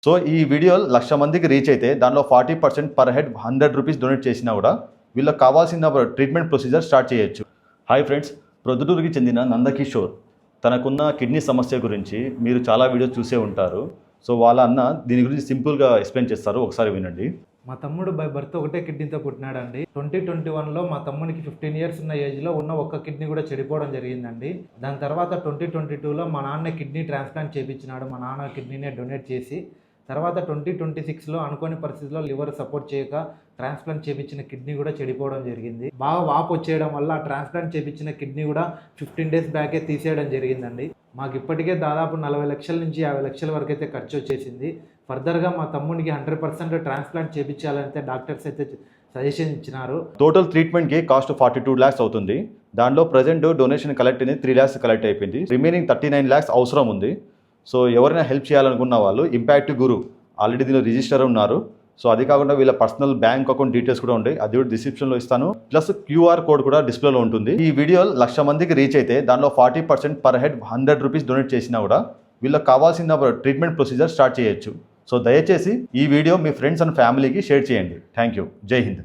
So ఈ video 1,00,000 మందికి reach అయితే దానిలో 40% పర్ హెడ్ 100 రూపీస్ డొనేట్ చేసినా కూడా వీళ్ళకి కావాల్సిన ట్రీట్మెంట్ ప్రొసీజర్ స్టార్ట్ చేయొచ్చు. హాయ్ ఫ్రెండ్స్, ప్రొద్దుటూరుకి చెందిన నందకిషోర్ తనకున్న కిడ్నీ సమస్య గురించి మీరు చాలా వీడియోస్ చూసే ఉంటారు. సో వాళ్ళ అన్న దీని గురించి సింపుల్గా ఎక్స్ప్లెయిన్ చేస్తారు, ఒకసారి వినండి. మా తమ్ముడు బై బర్త్ ఒకటే కిడ్నీతో పుట్టినాడండి. 2021లో మా తమ్మునికి 15 ఇయర్స్ ఉన్న ఏజ్లో ఉన్న ఒక్క కిడ్నీ కూడా చెడిపోవడం జరిగిందండి. దాని తర్వాత 2022లో మా నాన్న కిడ్నీ ట్రాన్స్ప్లాంట్ చేయించినాడు. మా నాన్న కిడ్నీనే డొనేట్ చేసి తర్వాత 2026లో అనుకోని పరిస్థితిలో లివర్ సపోర్ట్ చేయక ట్రాన్స్ప్లాంట్ చేయించిన కిడ్నీ కూడా చెడిపోవడం జరిగింది. బాగా వాపు వచ్చేయడం వల్ల ఆ ట్రాన్స్ప్లాంట్ చేయించిన కిడ్నీ కూడా 15 డేస్ బ్యాకే తీసేయడం జరిగిందండి. మాకు ఇప్పటికే దాదాపు 40 లక్షల నుంచి 50 లక్షల వరకు అయితే ఖర్చు వచ్చేసింది. ఫర్దర్గా మా తమ్మునికి 100% ట్రాన్స్ప్లాంట్ చేయించాలంటే డాక్టర్స్ అయితే సజెషన్ ఇచ్చినారు. టోటల్ ట్రీట్మెంట్కి కాస్ట్ 42 lakhs అవుతుంది. దాంట్లో ప్రజెంట్ డొనేషన్ కలెక్ట్ అనేది 3 lakhs కలెక్ట్ అయిపోయింది. రిమైనింగ్ 39 lakhs అవసరం ఉంది. సో ఎవరైనా హెల్ప్ చేయాలనుకున్న వాళ్ళు ఇంపాక్ట్ గురు ఆల్రెడీ దీనిలో రిజిస్టర్ ఉన్నారు. సో అది కాకుండా వీళ్ళ పర్సనల్ బ్యాంక్ అకౌంట్ డీటెయిల్స్ కూడా ఉంటాయి, అది కూడా డిస్క్రిప్షన్లో ఇస్తాను. ప్లస్ QR కోడ్ కూడా డిస్ప్లేలో ఉంటుంది. ఈ వీడియో 1,00,000 మందికి రీచ్ అయితే దానిలో 40% పర్ హెడ్ 100 రూపీస్ డొనేట్ చేసినా కూడా వీళ్ళకి కావాల్సిన ట్రీట్మెంట్ ప్రొసీజర్ స్టార్ట్ చేయొచ్చు. సో దయచేసి ఈ వీడియో మీ ఫ్రెండ్స్ అండ్ ఫ్యామిలీకి షేర్ చేయండి. Thank you. జై హింద్.